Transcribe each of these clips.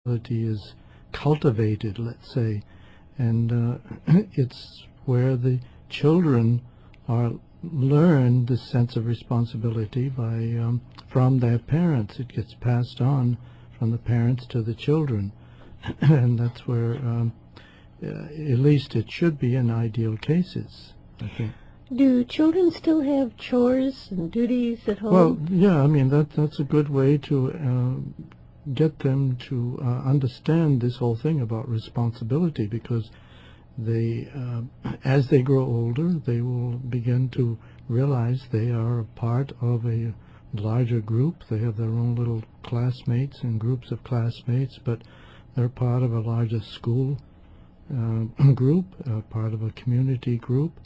is cultivated, let's say, and it's where the children learn the sense of responsibility from their parents. It gets passed on from the parents to the children, and that's where, at least it should be in ideal cases, I think. Do children still have chores and duties at home? Well, yeah, I mean, that's a good way to get them to understand this whole thing about responsibility, because they, as they grow older, they will begin to realize they are a part of a larger group. They have their own little classmates and groups of classmates, but they're part of a larger school group, part of a community group,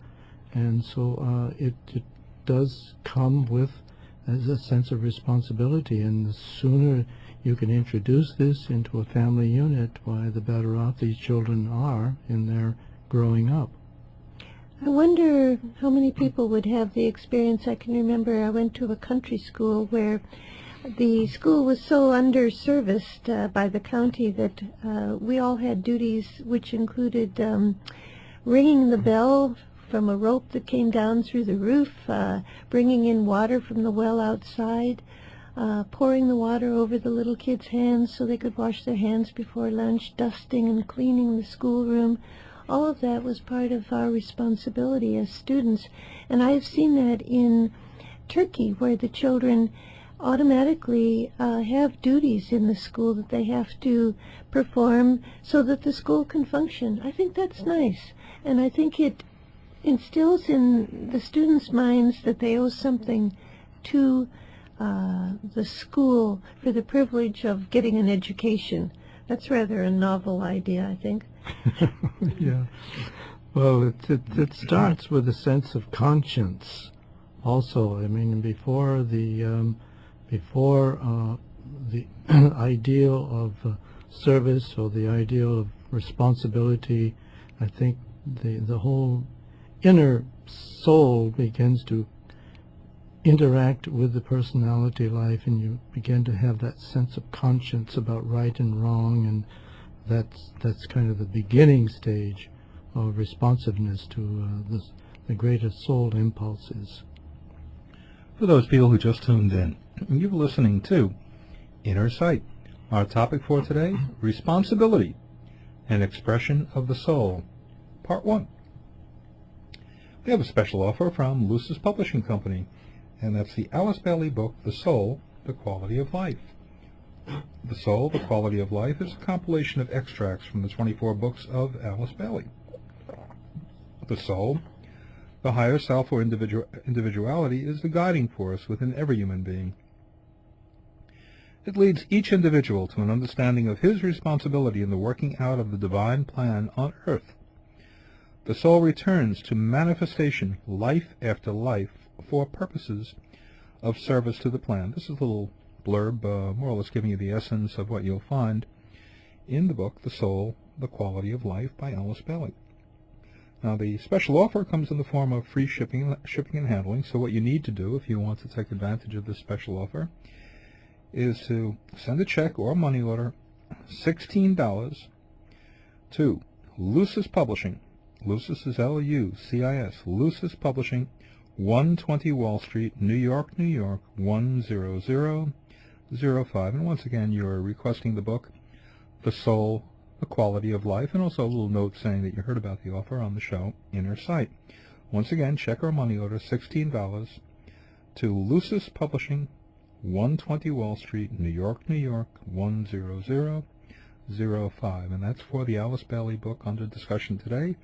and so it does come with as a sense of responsibility, and the sooner you can introduce this into a family unit, why, the better off these children are in their growing up. I wonder how many people would have the experience. I can remember I went to a country school where the school was so under-serviced by the county that we all had duties which included ringing the bell from a rope that came down through the roof, bringing in water from the well outside, pouring the water over the little kids' hands so they could wash their hands before lunch, dusting and cleaning the schoolroom. All of that was part of our responsibility as students. And I've seen that in Turkey, where the children automatically have duties in the school that they have to perform so that the school can function. I think that's nice. And I think it instills in the students' minds that they owe something to the school for the privilege of getting an education. That's rather a novel idea, I think. Yeah. Well, it starts with a sense of conscience also. I mean, before the ideal of service or the ideal of responsibility, I think the whole inner soul begins to interact with the personality life, and you begin to have that sense of conscience about right and wrong, and that's kind of the beginning stage of responsiveness to the greater soul impulses. For those people who just tuned in, you're listening to Inner Sight. Our topic for today, responsibility, an expression of the soul, Part 1. We have a special offer from Lucis Publishing Company, and that's the Alice Bailey book, The Soul, The Quality of Life. The Soul, The Quality of Life is a compilation of extracts from the 24 books of Alice Bailey. The soul, the higher self or individuality, is the guiding force within every human being. It leads each individual to an understanding of his responsibility in the working out of the divine plan on earth. The soul returns to manifestation life after life for purposes of service to the plan. This is a little blurb, more or less giving you the essence of what you'll find in the book, The Soul, The Quality of Life by Alice Bailey. Now, the special offer comes in the form of free shipping and handling, so what you need to do if you want to take advantage of this special offer is to send a check or a money order, $16, to Lucis Publishing. Lucis is L-U-C-I-S, Lucis Publishing, 120 Wall Street, New York, New York, 10005. And once again, you're requesting the book, The Soul, The Quality of Life, and also a little note saying that you heard about the offer on the show, Inner Sight. Once again, check or money order, $16, to Lucis Publishing, 120 Wall Street, New York, New York, 10005. And that's for the Alice Bailey book under discussion today,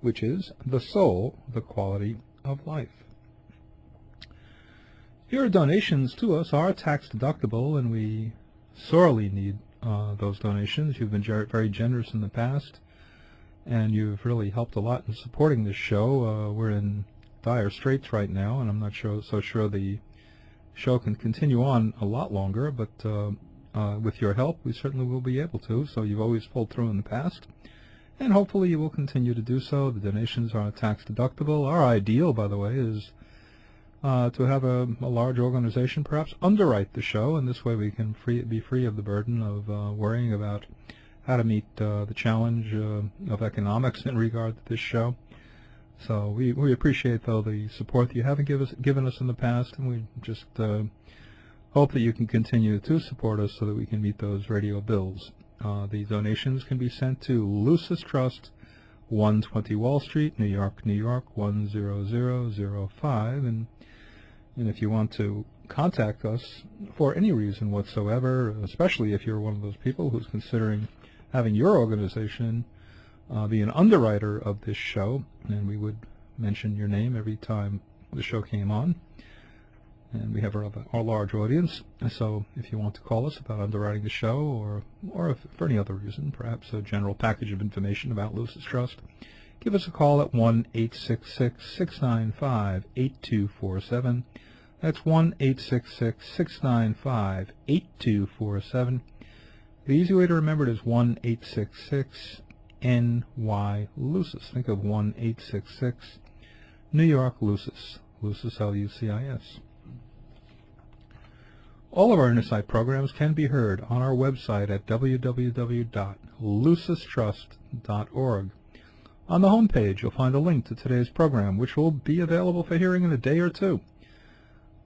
which is The Soul, The Quality of Life. Your donations to us are tax deductible, and we sorely need those donations. You've been very generous in the past, and you've really helped a lot in supporting this show. We're in dire straits right now, and I'm not so sure the show can continue on a lot longer, but with your help, we certainly will be able to. So you've always pulled through in the past, and hopefully you will continue to do so. The donations are tax deductible. Our ideal, by the way, is to have a large organization perhaps underwrite the show, and this way we can be free of the burden of worrying about how to meet the challenge of economics in regard to this show. So we appreciate, though, the support that you haven't given us in the past, and we just hope that you can continue to support us so that we can meet those radio bills. The donations can be sent to Lucis Trust, 120 Wall Street, New York, New York, 10005. And if you want to contact us for any reason whatsoever, especially if you're one of those people who's considering having your organization be an underwriter of this show, and we would mention your name every time the show came on. And we have our large audience, so if you want to call us about underwriting the show, or if for any other reason, perhaps a general package of information about Lucis Trust, give us a call at 1-866-695-8247. That's 1-866-695-8247. The easy way to remember it is 1-866-NY-LUCIS. Think of 1-866-New York Lucis. Lucis, L-U-C-I-S. All of our Inner Sight programs can be heard on our website at www.lucistrust.org. On the home page, you'll find a link to today's program, which will be available for hearing in a day or two.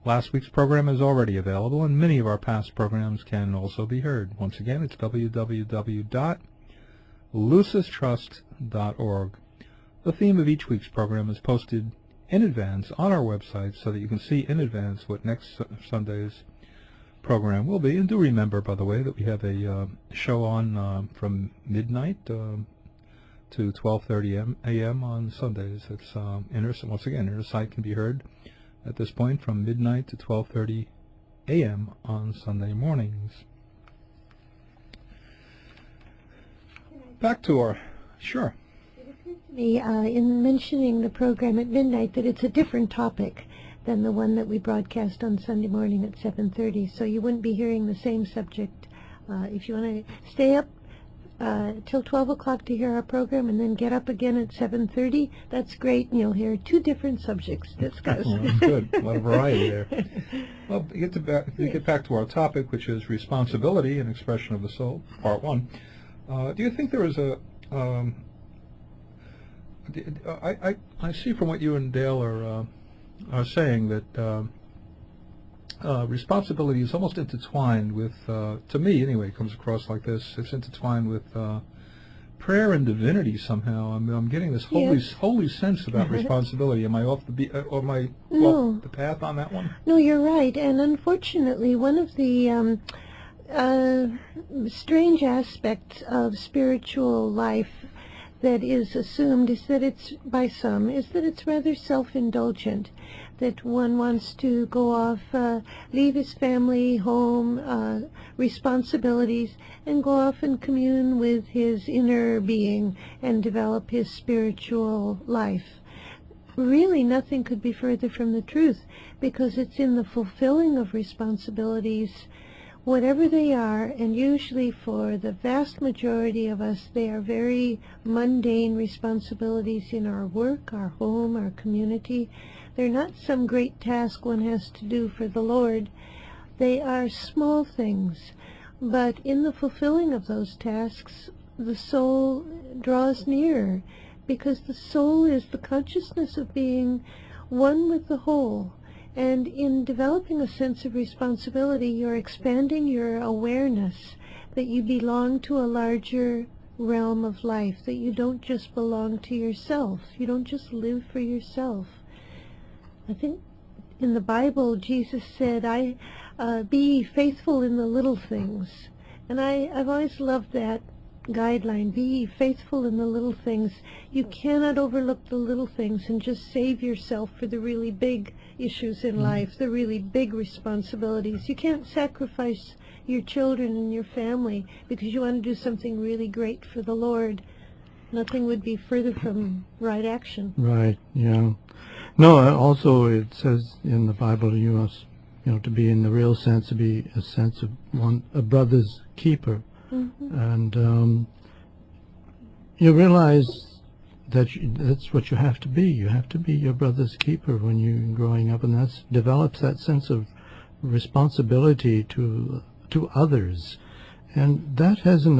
Last week's program is already available, and many of our past programs can also be heard. Once again, it's www.lucistrust.org. The theme of each week's program is posted in advance on our website so that you can see in advance what next Sunday's program will be. And do remember, by the way, that we have a show on from midnight to 12:30 a.m. on Sundays. It's once again, Inner Sight can be heard at this point from midnight to 12:30 a.m. on Sunday mornings. Back to our sure. It occurred to me in mentioning the program at midnight that it's a different topic than the one that we broadcast on Sunday morning at 7:30, so you wouldn't be hearing the same subject. If you want to stay up till 12 o'clock to hear our program and then get up again at 7:30, that's great, and you'll hear two different subjects discussed. Well, that's good. A lot of variety there. Well, get back to our topic, which is responsibility and expression of the soul, part one. Do you think there is a... I see from what you and Dale are saying that responsibility is almost intertwined with, to me anyway, it comes across like this, it's intertwined with prayer and divinity somehow. I'm getting this holy sense about responsibility. Am I off the path on that one? No, you're right. And unfortunately, one of the strange aspects of spiritual life that is assumed is that it's rather self-indulgent, that one wants to go off, leave his family, home, responsibilities, and go off and commune with his inner being and develop his spiritual life. Really, nothing could be further from the truth, because it's in the fulfilling of responsibilities, whatever they are, and usually for the vast majority of us, they are very mundane responsibilities in our work, our home, our community. They're not some great task one has to do for the Lord. They are small things, but in the fulfilling of those tasks, the soul draws near, because the soul is the consciousness of being one with the whole. And in developing a sense of responsibility, you're expanding your awareness that you belong to a larger realm of life, that you don't just belong to yourself. You don't just live for yourself. I think in the Bible, Jesus said, be faithful in the little things. And I've always loved that guideline, be faithful in the little things. You cannot overlook the little things and just save yourself for the really big issues in life, the really big responsibilities. You can't sacrifice your children and your family because you want to do something really great for the Lord. Nothing would be further from right action. Right, yeah. No, also it says in the Bible you must, to be in the real sense, to be a sense of a brother's keeper. Mm-hmm. And you realize that's what you have to be. You have to be your brother's keeper when you're growing up, and that develops that sense of responsibility to others, and that has an